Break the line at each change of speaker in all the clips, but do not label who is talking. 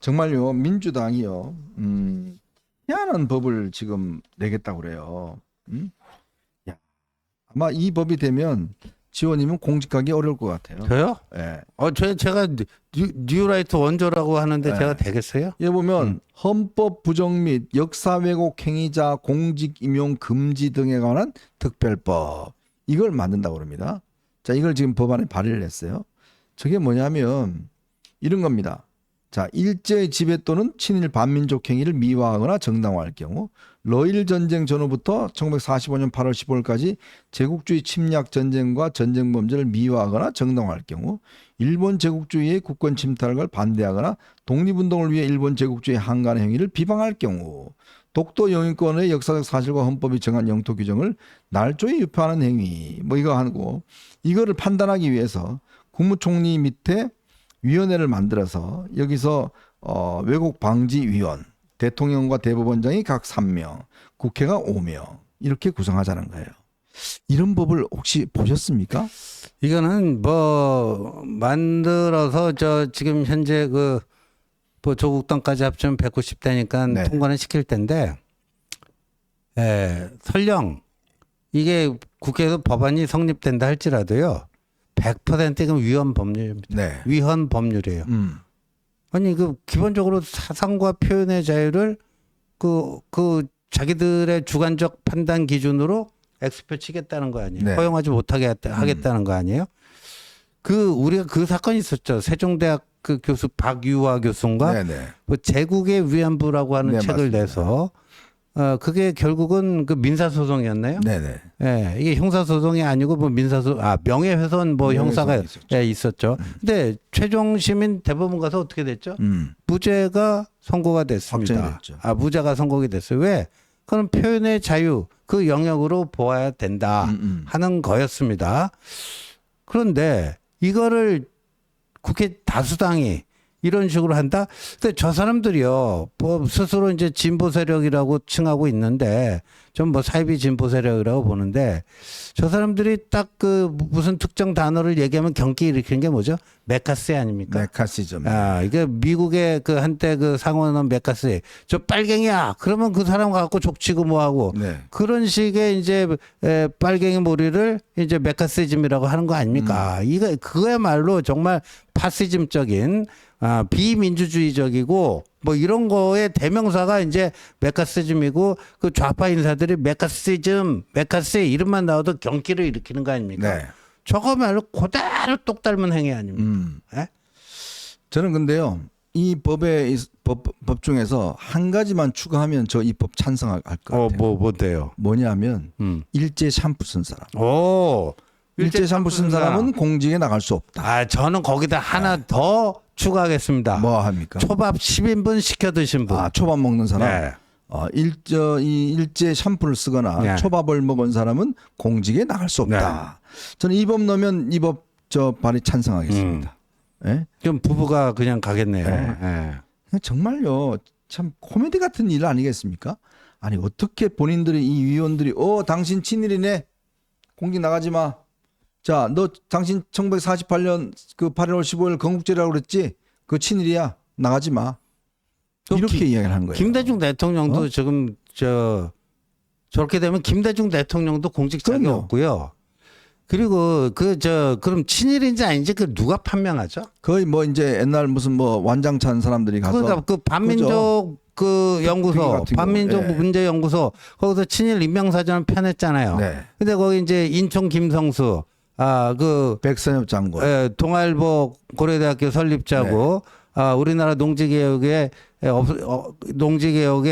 정말요, 민주당이요, 희한한 법을 지금 내겠다고 그래요. 야, 아마 이 법이 되면 지원이면 공직하기 어려울 것 같아요.
저요?
예.
제가 뉴라이트 원조라고 하는데
네.
제가 되겠어요?
여기 보면 헌법 부정 및 역사 왜곡 행위자 공직 임용 금지 등에 관한 특별법 이걸 만든다고 그럽니다. 자, 이걸 지금 법안에 발의를 했어요. 저게 뭐냐면 이런 겁니다. 자, 일제의 지배 또는 친일 반민족 행위를 미화하거나 정당화할 경우 러일 전쟁 전후부터 1945년 8월 15일까지 제국주의 침략 전쟁과 전쟁 범죄를 미화하거나 정당화할 경우 일본 제국주의의 국권 침탈을 반대하거나 독립운동을 위해 일본 제국주의 항간 행위를 비방할 경우 독도 영유권의 역사적 사실과 헌법이 정한 영토 규정을 날조히 유폐하는 행위 뭐 이거 하고 이거를 판단하기 위해서 국무총리 밑에 위원회를 만들어서 여기서 왜곡 방지 위원, 대통령과 대법원장이 각 3명, 국회가 5명 이렇게 구성하자는 거예요. 이런 법을 혹시 보셨습니까?
이거는 뭐 만들어서 지금 현재 뭐 조국당까지 합치면 190대니까
네.
통과는 시킬 텐데, 설령 이게 국회에서 법안이 성립된다 할지라도요, 100% 이건 위헌 법률입니다.
네.
위헌 법률이에요. 아니 기본적으로 사상과 표현의 자유를 자기들의 주관적 판단 기준으로 X표 치겠다는 거 아니에요.
네.
허용하지 못하게 하겠다는 거 아니에요. 우리가 그 사건이 있었죠. 세종대학 그 교수 박유화 교수인가
네네.
뭐 제국의 위안부라고 하는
네,
책을
맞습니다.
내서 그게 결국은 그 민사소송이었나요?
네네.
예, 이게 형사소송이 아니고 뭐 명예훼손 뭐 형사가
있었죠.
있었죠. 근데 최종 시민 대법원 가서 어떻게 됐죠? 무죄가 선고가 됐습니다.
확정이 됐죠.
무죄가 선고가 됐어요. 왜? 그건 표현의 자유 그 영역으로 보아야 된다 하는 거였습니다. 그런데 이거를 국회 다수당이 이런 식으로 한다? 근데 저 사람들이요, 뭐 스스로 이제 진보 세력이라고 칭하고 있는데, 좀 뭐 사이비 진보 세력이라고 보는데, 저 사람들이 딱 무슨 특정 단어를 얘기하면 경기 일으키는 게 뭐죠? 메카시 아닙니까?
메카시즘.
이게 미국의 한때 상원은 메카시. 저 빨갱이야! 그러면 그 사람 갖고 족치고 뭐하고.
네.
그런 식의 이제 빨갱이 몰이를 이제 메카시즘이라고 하는 거 아닙니까? 그야말로 정말 파시즘적인 비민주주의적이고 뭐 이런 거의 대명사가 이제 메카시즘이고 그 좌파 인사들이 메카시즘, 메카시 이름만 나와도 경기를 일으키는 거 아닙니까?
네.
저거 말로 그대로 똑 닮은 행위 아닙니까? 예?
저는 근데요, 이 법 중에서 한 가지만 추가하면 저 이 법 찬성할 것 같아요.
뭔데요?
뭐냐면 일제 샴푸 쓴 사람.
오,
일제 샴푸 쓴 사람은 공직에 나갈 수 없다.
저는 거기다 하나 더 추가하겠습니다.
뭐 합니까?
초밥 10인분 시켜 드신 분.
초밥 먹는 사람.
네.
일제 샴푸를 쓰거나
네.
초밥을 먹은 사람은 공직에 나갈 수 없다. 저는 이 법 넣으면 이 법 발의 찬성하겠습니다. 예?
좀 부부가 그냥 가겠네요.
네. 정말요, 참 코미디 같은 일 아니겠습니까? 아니 어떻게 본인들이 이 위원들이 당신 친일이네, 공직 나가지 마. 자, 너 당신 1948년 그 8월 15일 건국제라고 그랬지? 그 친일이야. 나가지 마. 이렇게 이야기를 하는 거예요.
김대중 대통령도 지금 저렇게 되면 김대중 대통령도 공직 자격이
그럼요.
없고요. 그리고 그럼 친일인지 아닌지 누가 판명하죠?
거의 뭐 이제 옛날 무슨 뭐 완장찬 사람들이 가서
그러니까 반민족 연구소,
같은
반민족
경우, 예.
문제 연구소 거기서 친일 인명사전을 펴냈잖아요.
네.
근데 거기 이제 인천 김성수
백선엽 장군.
동아일보 고려대학교 설립자고 우리나라 농지개혁의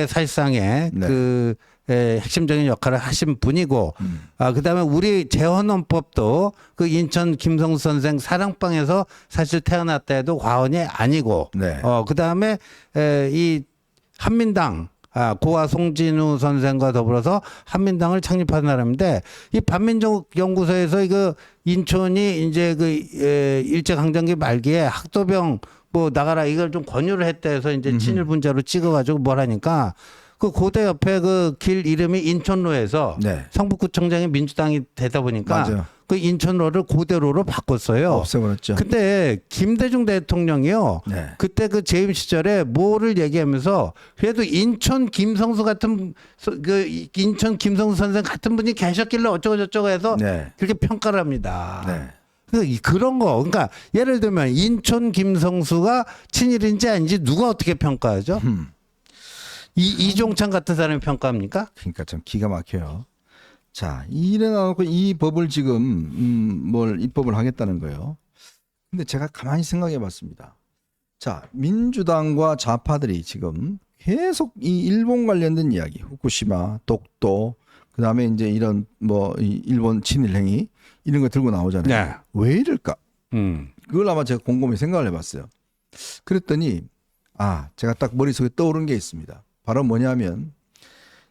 사실상의
네.
핵심적인 역할을 하신 분이고 그다음에 우리 재헌헌법도 그 인천 김성수 선생 사랑방에서 사실 태어났다 해도 과언이 아니고
네.
그다음에 이 한민당 고아 송진우 선생과 더불어서 한민당을 창립한 사람인데 이 반민족 연구소에서 인천이 이제 일제 강점기 말기에 학도병 뭐 나가라 이걸 좀 권유를 했다 해서 이제 친일 분자로 찍어가지고 뭘 하니까 그 고대 옆에 그 길 이름이 인천로에서
네.
성북구청장이 민주당이 되다 보니까
맞아요.
그 인천로를 고대로로 바꿨어요.
없애버렸죠.
근데 김대중 대통령이요.
네.
그때 그 재임 시절에 뭐를 얘기하면서 그래도 인천 김성수 같은 인천 김성수 선생 같은 분이 계셨길래 어쩌고 저쩌고 해서
네.
그렇게 평가를 합니다.
네.
그래서 그런 거, 그러니까 예를 들면 인천 김성수가 친일인지 아닌지 누가 어떻게 평가하죠? 이종찬 같은 사람이 평가합니까?
그러니까 좀 기가 막혀요. 자, 이래놓고 이 법을 지금 뭘 입법을 하겠다는 거예요. 근데 제가 가만히 생각해봤습니다. 자, 민주당과 좌파들이 지금 계속 이 일본 관련된 이야기, 후쿠시마, 독도, 그 다음에 이제 이런 이 일본 친일 행위 이런 거 들고 나오잖아요.
네.
왜 이럴까?
음.
그걸 아마 제가 곰곰이 생각을 해봤어요. 그랬더니 제가 딱 머릿속에 떠오른 게 있습니다. 바로 뭐냐면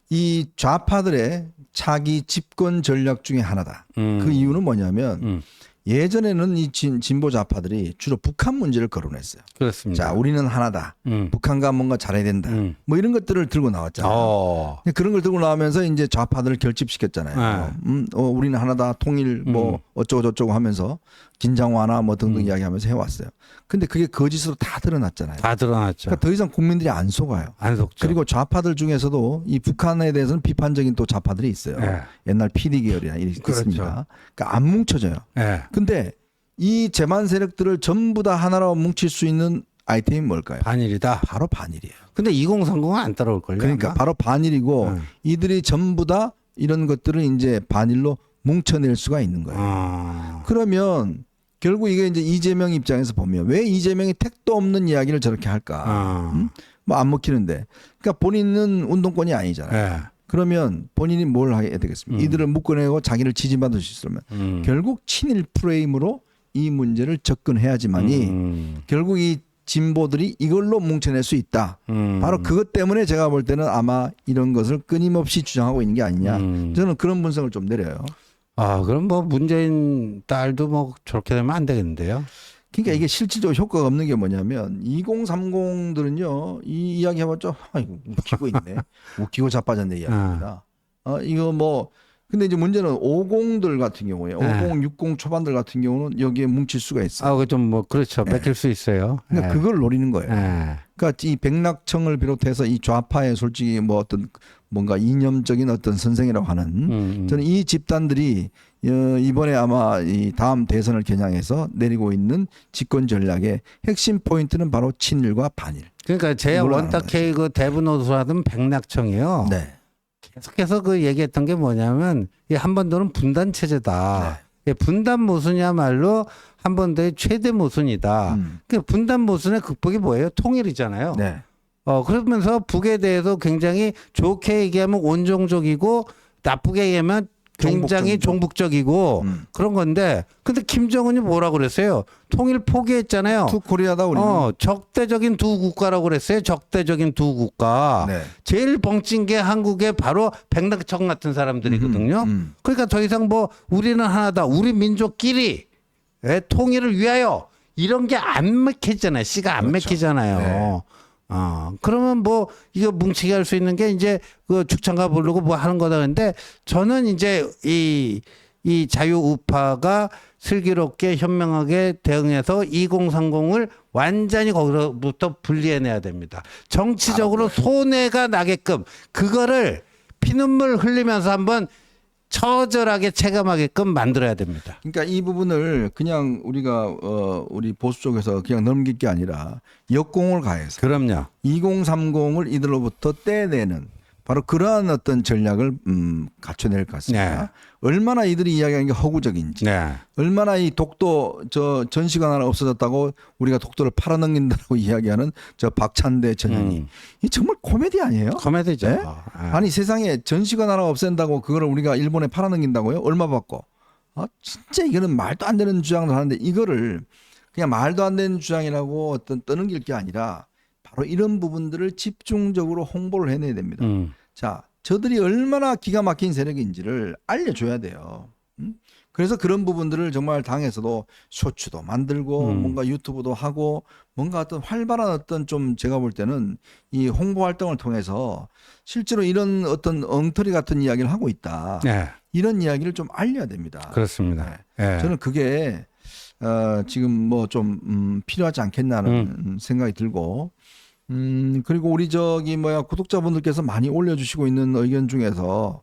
이 좌파들의 차기 집권 전략 중에 하나다. 그 이유는 뭐냐면 예전에는 이 진보 좌파들이 주로 북한 문제를 거론했어요.
그렇습니다.
자, 우리는 하나다. 북한과 뭔가 잘해야 된다. 뭐 이런 것들을 들고 나왔잖아요. 그런 걸 들고 나오면서 이제 좌파들을 결집시켰잖아요. 우리는 하나다. 통일 뭐 어쩌고 저쩌고 하면서 긴장 완화 뭐 등등 이야기하면서 해왔어요. 근데 그게 거짓으로 다 드러났잖아요.
다 드러났죠.
그러니까 더 이상 국민들이 안 속아요.
안 속죠.
그리고 좌파들 중에서도 이 북한에 대해서는 비판적인 또 좌파들이 있어요.
네.
옛날 PD 계열이나 이렇게
그렇죠.
있습니다. 그러니까 안 뭉쳐져요.
네.
근데 이 재만 세력들을 전부 다 하나로 뭉칠 수 있는 아이템이 뭘까요?
반일이다.
바로 반일이에요.
근데 2030은 안 따라올걸요.
그러니까
아마?
바로 반일이고 이들이 전부 다 이런 것들을 이제 반일로 뭉쳐낼 수가 있는 거예요. 그러면 결국 이게 이제 이재명 입장에서 보면 왜 이재명이 택도 없는 이야기를 저렇게 할까? 뭐 안 먹히는데. 그러니까 본인은 운동권이 아니잖아요.
네.
그러면 본인이 뭘 해야 되겠습니까? 이들을 묶어내고 자기를 지지받을 수 있으면 결국 친일 프레임으로 이 문제를 접근해야지만이 결국 이 진보들이 이걸로 뭉쳐낼 수 있다. 바로 그것 때문에 제가 볼 때는 아마 이런 것을 끊임없이 주장하고 있는 게 아니냐. 저는 그런 분석을 좀 내려요.
그럼 뭐 문재인 딸도 뭐 저렇게 되면 안 되겠는데요.
그러니까 이게 실질적으로 효과가 없는 게 뭐냐면 2030들은요 이 이야기 해봤자 이거 웃기고 있네, 웃기고 자빠졌네 이야기입니다. 이거 뭐 근데 이제 문제는 50들 같은 경우에 50, 60 초반들 같은 경우는 여기에 뭉칠 수가 있어요.
그 좀 뭐 그렇죠. 뺏길 수 있어요.
그러니까 그걸 노리는 거예요.
네.
그러니까 이 백낙청을 비롯해서 이 좌파의 솔직히 뭐 어떤 뭔가 이념적인 어떤 선생이라고 하는 저는 이 집단들이 이번에 아마 이 다음 대선을 겨냥해서 내리고 있는 집권 전략의 핵심 포인트는 바로 친일과 반일.
그러니까 제야 원탁회의 그 대부노소 하던 백낙청이요.
네.
계속해서 그 얘기했던 게 뭐냐면 이 한반도는 분단 체제다. 네. 분단 모순이야말로 한반도의 최대 모순이다. 그 분단 모순의 극복이 뭐예요? 통일이잖아요.
네.
그러면서 북에 대해서 굉장히 좋게 얘기하면 온정적이고 나쁘게 얘기하면 굉장히 종북적이고 그런 건데 근데 김정은이 뭐라고 그랬어요? 통일 포기했잖아요.
투 코리아다 우리.
적대적인 두 국가라고 그랬어요. 적대적인 두 국가.
네.
제일 벙찐 게 한국의 바로 백낙청 같은 사람들이거든요. 그러니까 더 이상 뭐 우리는 하나다. 우리 민족끼리 통일을 위하여 이런 게 안 맥히잖아요. 씨가 안
그렇죠.
맥히잖아요.
네.
그러면 뭐 이거 뭉치게 할 수 있는 게 이제 그 축창가 부르고 뭐 하는 거다. 근데 저는 이제 이 자유우파가 슬기롭게 현명하게 대응해서 2030을 완전히 거기로부터 분리해내야 됩니다. 정치적으로 손해가 나게끔 그거를 피눈물 흘리면서 한번 처절하게 체감하게끔 만들어야 됩니다.
그러니까 이 부분을 그냥 우리가 우리 보수 쪽에서 그냥 넘길 게 아니라 역공을 가해서
그럼요.
2030을 이들로부터 떼내는 바로 그러한 어떤 전략을 갖춰낼 것 같습니다.
네.
얼마나 이들이 이야기하는 게 허구적인지,
네.
얼마나 이 독도 전시관 하나 없어졌다고 우리가 독도를 팔아넘긴다고 이야기하는 저 박찬대 전현이 이 정말 코미디 아니에요?
코미디죠.
네? 아니 세상에 전시관 하나 없앤다고 그거를 우리가 일본에 팔아넘긴다고요? 얼마 받고? 진짜 이거는 말도 안 되는 주장을 하는데 이거를 그냥 말도 안 되는 주장이라고 어떤 떠넘길 게 아니라 바로 이런 부분들을 집중적으로 홍보를 해내야 됩니다. 자, 저들이 얼마나 기가 막힌 세력인지를 알려줘야 돼요. 그래서 그런 부분들을 정말 당에서도 쇼츠도 만들고 뭔가 유튜브도 하고 뭔가 어떤 활발한 어떤 좀 제가 볼 때는 이 홍보 활동을 통해서 실제로 이런 어떤 엉터리 같은 이야기를 하고 있다.
네.
이런 이야기를 좀 알려야 됩니다.
그렇습니다.
네.
예.
저는 그게 지금 뭐 좀 필요하지 않겠나는 생각이 들고 그리고 우리 저기 뭐야 구독자분들께서 많이 올려주시고 있는 의견 중에서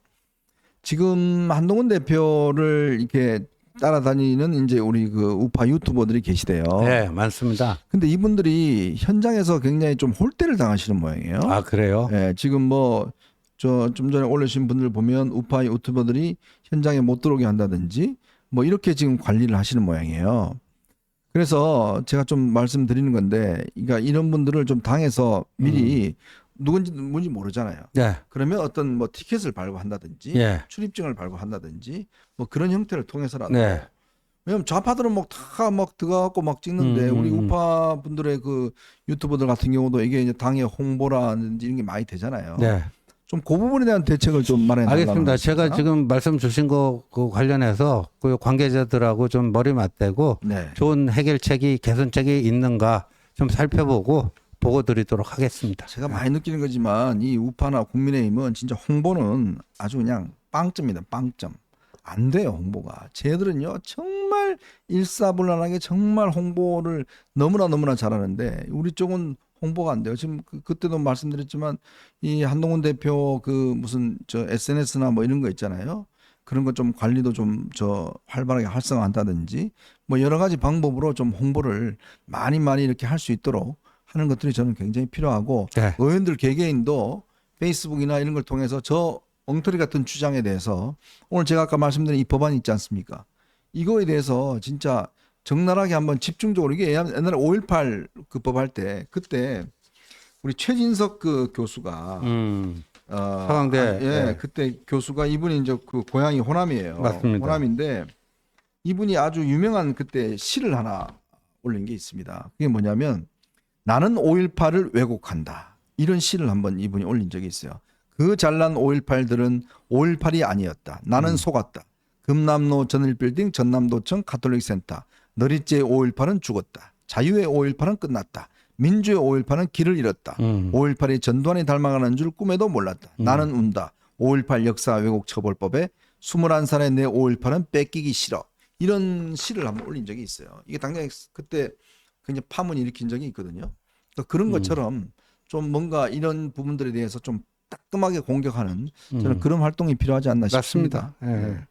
지금 한동훈 대표를 이렇게 따라다니는 이제 우리 그 우파 유튜버들이 계시대요.
네, 많습니다.
근데 이분들이 현장에서 굉장히 좀 홀대를 당하시는 모양이에요.
아, 그래요?
예, 지금 뭐 저 좀 전에 올리신 분들 보면 우파 유튜버들이 현장에 못 들어오게 한다든지 뭐 이렇게 지금 관리를 하시는 모양이에요. 그래서 제가 좀 말씀드리는 건데, 그러니까 이런 분들을 좀 당해서 미리 누군지 뭔지 모르잖아요.
네.
그러면 어떤 뭐 티켓을 발급한다든지
예.
출입증을 발급한다든지 뭐 그런 형태를 통해서라도
네.
왜냐면 좌파들은 막 들어가고 막 찍는데 우리 우파 분들의 그 유튜버들 같은 경우도 이게 이제 당의 홍보라든지 이런 게 많이 되잖아요.
네.
좀 그 부분에 대한 대책을 좀 마련해 달라는
알겠습니다. 제가
말씀입니다.
지금 말씀 주신 거 그 관련해서 그 관계자들하고 좀 머리 맞대고
네.
좋은 해결책이 개선책이 있는가 좀 살펴보고 보고 드리도록 하겠습니다.
제가 많이 느끼는 거지만 이 우파나 국민의힘은 진짜 홍보는 아주 그냥 빵점입니다. 빵점. 안 돼요, 홍보가. 쟤들은요 정말 일사불란하게 정말 홍보를 너무나 잘하는데 우리 쪽은 홍보가 안 돼요. 지금 그때도 말씀드렸지만 이 한동훈 대표 그 무슨 저 SNS나 뭐 이런 거 있잖아요. 그런 거 좀 관리도 좀 저 활발하게 활성화한다든지 뭐 여러 가지 방법으로 좀 홍보를 많이 이렇게 할 수 있도록 하는 것들이 저는 굉장히 필요하고
네.
의원들 개개인도 페이스북이나 이런 걸 통해서 저 엉터리 같은 주장에 대해서 오늘 제가 아까 말씀드린 이 법안이 있지 않습니까? 이거에 대해서 진짜 적나라하게 한번 집중적으로 이게 옛날에 5.18 그 법 할 때 그때 우리 최진석 그 교수가
서강대. 네.
그때 교수가 이분이 이제 그 고향이 호남이에요.
맞습니다.
호남인데 이분이 아주 유명한 그때 시를 하나 올린 게 있습니다. 그게 뭐냐면 나는 5.18을 왜곡한다. 이런 시를 한번 이분이 올린 적이 있어요. 그 잘난 5.18들은 5.18이 아니었다. 나는 속았다. 금남로 전일빌딩 전남도청 가톨릭센터. 너릿제의 5.18은 죽었다. 자유의 5.18은 끝났다. 민주의 5.18은 길을 잃었다. 5.18이 전두환이 닮아가는 줄 꿈에도 몰랐다. 나는 운다. 5.18 역사 왜곡 처벌법에 21살의 내 5.18은 뺏기기 싫어. 이런 시를 한번 올린 적이 있어요. 이게 당장에 그때 굉장히 파문이 일으킨 적이 있거든요. 그러니까 그런 것처럼 좀 뭔가 이런 부분들에 대해서 좀 따끔하게 공격하는 저는 그런 활동이 필요하지 않나 싶습니다.
맞습니다. 예.